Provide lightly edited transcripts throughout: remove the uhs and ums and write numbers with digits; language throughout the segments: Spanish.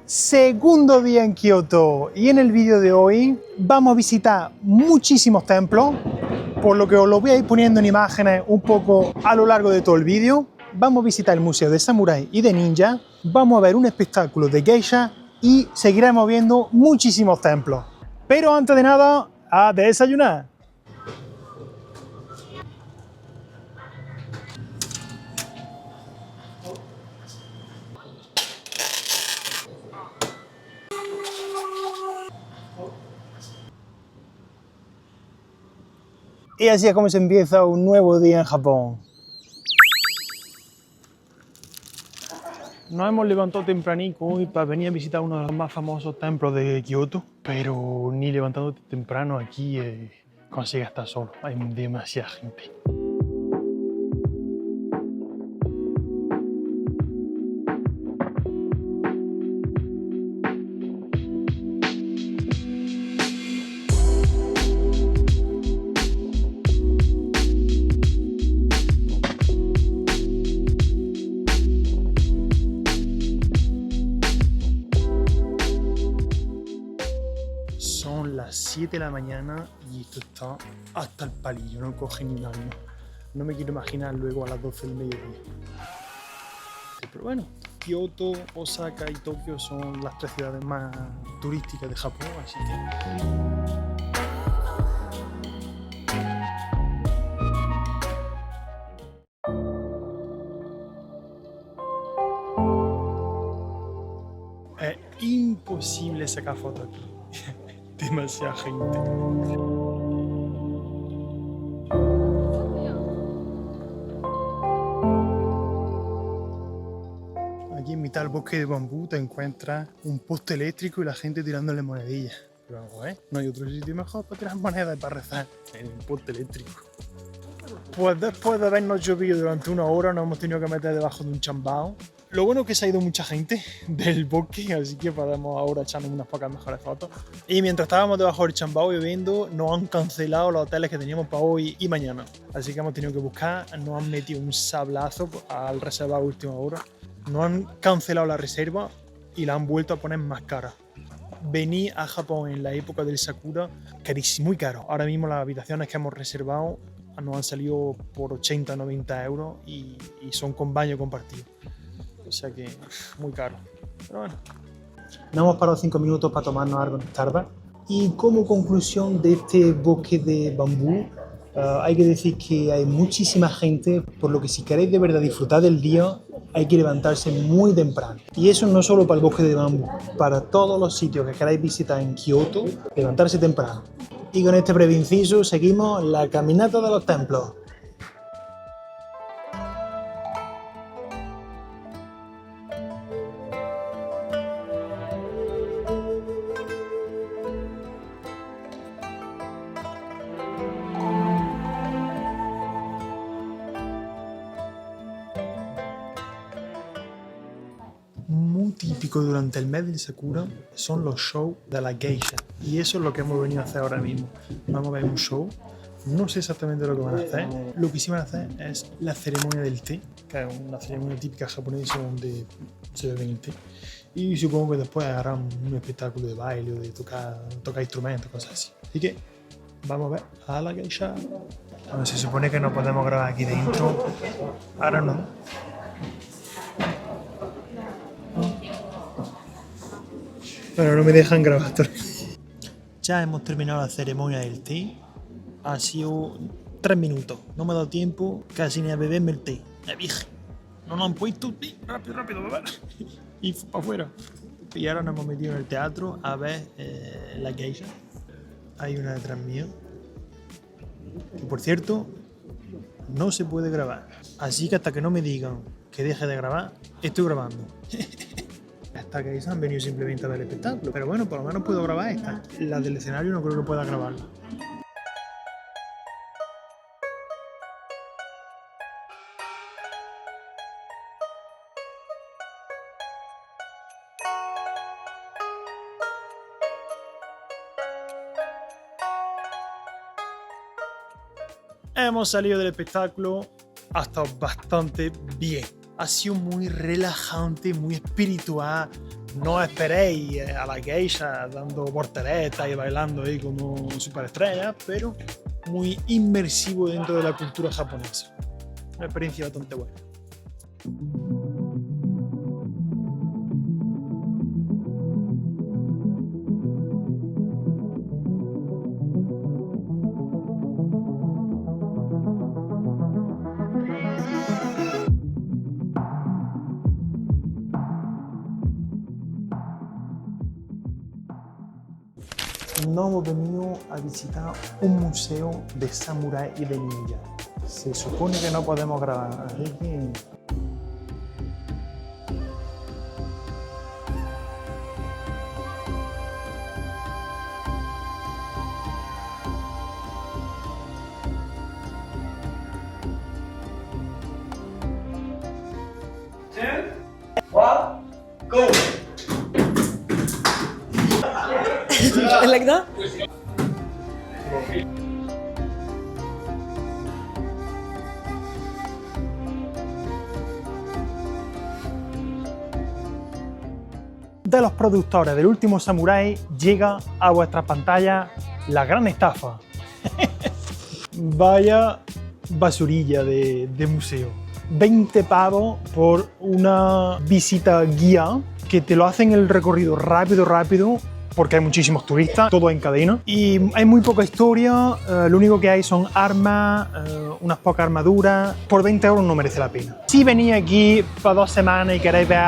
Segundo día en Kioto y en el vídeo de hoy vamos a visitar muchísimos templos, por lo que os lo voy a ir poniendo en imágenes un poco a lo largo de todo el vídeo. Vamos a visitar el Museo de Samurái y de Ninja, vamos a ver un espectáculo de geisha y seguiremos viendo muchísimos templos. Pero antes de nada, a desayunar. Y así es como se empieza un nuevo día en Japón. Nos hemos levantado tempranico hoy para venir a visitar uno de los más famosos templos de Kioto, pero ni levantándote temprano aquí consigues estar solo, hay demasiada gente. Son las 7 de la mañana y esto está hasta el palillo, no coge ni un año. No me quiero imaginar luego a las 12 del mediodía. Pero bueno, Kioto, Osaka y Tokio son las tres ciudades más turísticas de Japón, así que es imposible sacar fotos aquí. Demasiada gente. Aquí en mitad del bosque de bambú te encuentras un poste eléctrico y la gente tirándole monedillas. Pero vamos, no hay otro sitio mejor para tirar monedas y para rezar en el poste eléctrico. Pues después de habernos llovido durante una hora nos hemos tenido que meter debajo de un chambao. Lo bueno es que se ha ido mucha gente del bosque, así que podemos ahora echarnos unas pocas mejores fotos. Y mientras estábamos debajo del chambao lloviendo, nos han cancelado los hoteles que teníamos para hoy y mañana. Así que hemos tenido que buscar, nos han metido un sablazo al reservar a última hora. Nos han cancelado la reserva y la han vuelto a poner más cara. Venir a Japón en la época del Sakura, carísimo, muy caro. Ahora mismo las habitaciones que hemos reservado nos han salido por 80-90 euros y son con baño compartido. O sea que muy caro. Pero bueno. Nos hemos parado 5 minutos para tomarnos algo en Starbucks. Y como conclusión de este bosque de bambú, hay que decir que hay muchísima gente, por lo que si queréis de verdad disfrutar del día, hay que levantarse muy temprano. Y eso no solo para el bosque de bambú, para todos los sitios que queráis visitar en Kioto, levantarse temprano. Y con este breve inciso seguimos la caminata de los templos. Muy típico durante el mes del Sakura son los shows de la geisha, y eso es lo que hemos venido a hacer ahora mismo. Vamos a ver un show, no sé exactamente lo que van a hacer. Lo que sí van a hacer es la ceremonia del té, que es una ceremonia típica japonesa donde se bebe el té, y supongo que después harán un espectáculo de baile o de tocar instrumentos, cosas así. Así que vamos a ver a la geisha. Bueno, se supone que no podemos grabar aquí dentro, ahora no. Bueno, no me dejan grabar. Ya hemos terminado la ceremonia del té. Ha sido 3 minutos. No me ha dado tiempo casi ni a beberme el té. La virgen. No nos han puesto un té. Rápido, rápido, beber. Y para afuera. Y ahora nos hemos metido en el teatro a ver la geisha. Hay una detrás mío. Que por cierto, no se puede grabar. Así que hasta que no me digan que deje de grabar, estoy grabando. Estas geishas han venido simplemente a ver el espectáculo, pero bueno, por lo menos puedo grabar esta. La del escenario no creo que pueda grabarla. Hemos salido del espectáculo, ha estado bastante bien. Ha sido muy relajante, muy espiritual, no esperéis a la geisha dando porteretas y bailando ahí como superestrellas, pero muy inmersivo dentro de la cultura japonesa. Una experiencia bastante buena. No hemos venido a visitar un museo de samurái y de ninja. Se supone que no podemos grabar, así que... Go! Like that? De los productores del último Samurái llega a vuestras pantallas la gran estafa. Vaya basurilla de museo. 20 pavos por una visita guía que te lo hacen el recorrido rápido porque hay muchísimos turistas, todo en cadena y hay muy poca historia, lo único que hay son armas, unas pocas armaduras. Por 20 euros no merece la pena. Si venís aquí para 2 semanas y queréis ver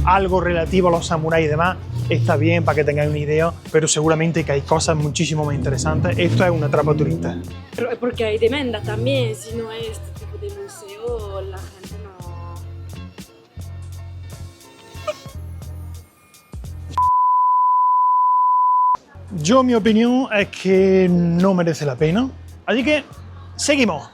algo relativo a los samuráis y demás, está bien para que tengáis una idea, pero seguramente que hay cosas muchísimo más interesantes. Esto es una trampa turista. Pero porque hay demanda también, si no hay este tipo de museo, la gente no... Yo, mi opinión es que no merece la pena. Así que, seguimos.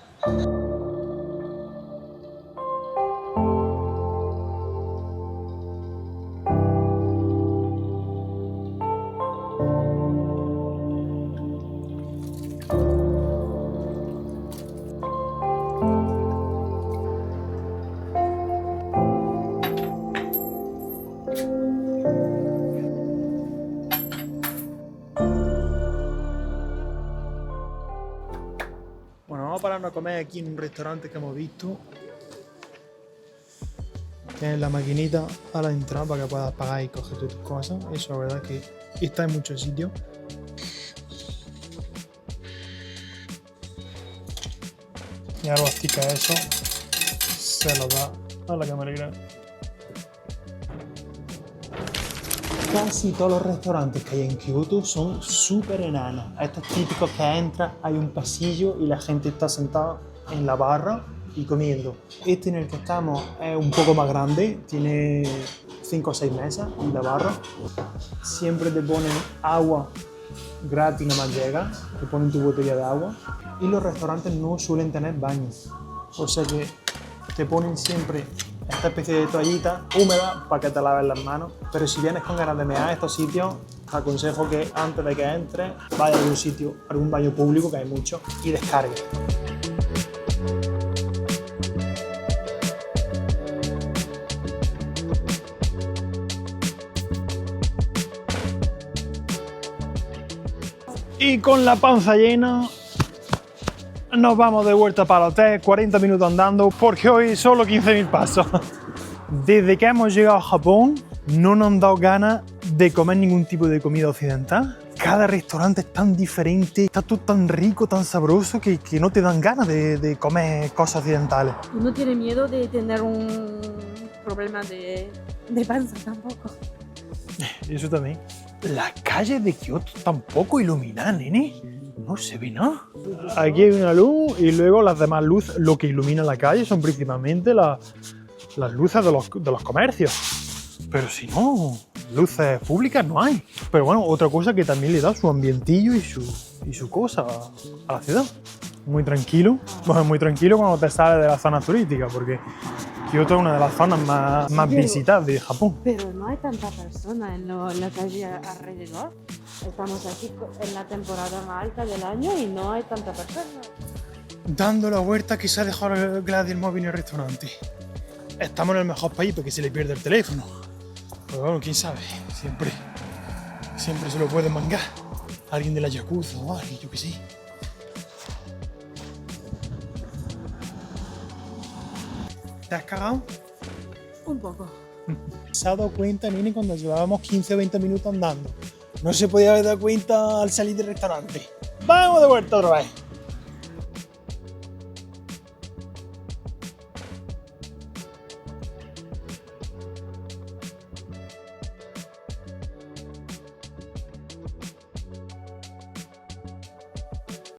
Bueno, vamos a pararnos a comer aquí en un restaurante que hemos visto. Tienes la maquinita a la entrada para que puedas pagar y coger tus cosas. Eso la verdad es que está en muchos sitios. Y ahora mastica eso, se lo da a la camarera. Casi todos los restaurantes que hay en Kioto son súper enanos. Estos típicos que entras, hay un pasillo y la gente está sentada en la barra y comiendo. Este en el que estamos es un poco más grande, tiene 5 o 6 mesas en la barra. Siempre te ponen agua gratis, nada más llegas, te ponen tu botella de agua. Y los restaurantes no suelen tener baños, o sea que te ponen siempre esta especie de toallita húmeda para que te laves las manos. Pero si vienes con ganas de mear a estos sitios, te aconsejo que antes de que entres vayas a algún sitio, algún baño público, que hay mucho, y descargues. Y con la panza llena nos vamos de vuelta para el hotel, 40 minutos andando, porque hoy solo 15.000 pasos. Desde que hemos llegado a Japón no nos han dado ganas de comer ningún tipo de comida occidental. Cada restaurante es tan diferente, está todo tan rico, tan sabroso, que no te dan ganas de comer cosas occidentales. Uno tiene miedo de tener un problema de panza tampoco. Eso también. Las calles de Kioto tampoco iluminan, nene. No se ve nada. Aquí hay una luz y luego las demás luces, lo que ilumina la calle son principalmente las luces de los comercios. Pero si no, luces públicas no hay. Pero bueno, otra cosa que también le da su ambientillo y su cosa a la ciudad. Muy tranquilo. Bueno, muy tranquilo cuando te sales de la zona turística, porque Kioto es una de las zonas más visitadas de Japón. Pero no hay tanta persona en la calle alrededor. Estamos aquí en la temporada más alta del año y no hay tanta persona. Dando la vuelta que se ha dejado Gladys el móvil en el restaurante. Estamos en el mejor país porque se le pierde el teléfono. Pero bueno, quién sabe, siempre se lo puede mangar. Alguien de la Yakuza o alguien, yo que sé. ¿Te has cagado? Un poco. Se ha dado cuenta, Nini, cuando llevábamos 15 o 20 minutos andando. No se podía haber dado cuenta al salir del restaurante. ¡Vamos de vuelta otra vez!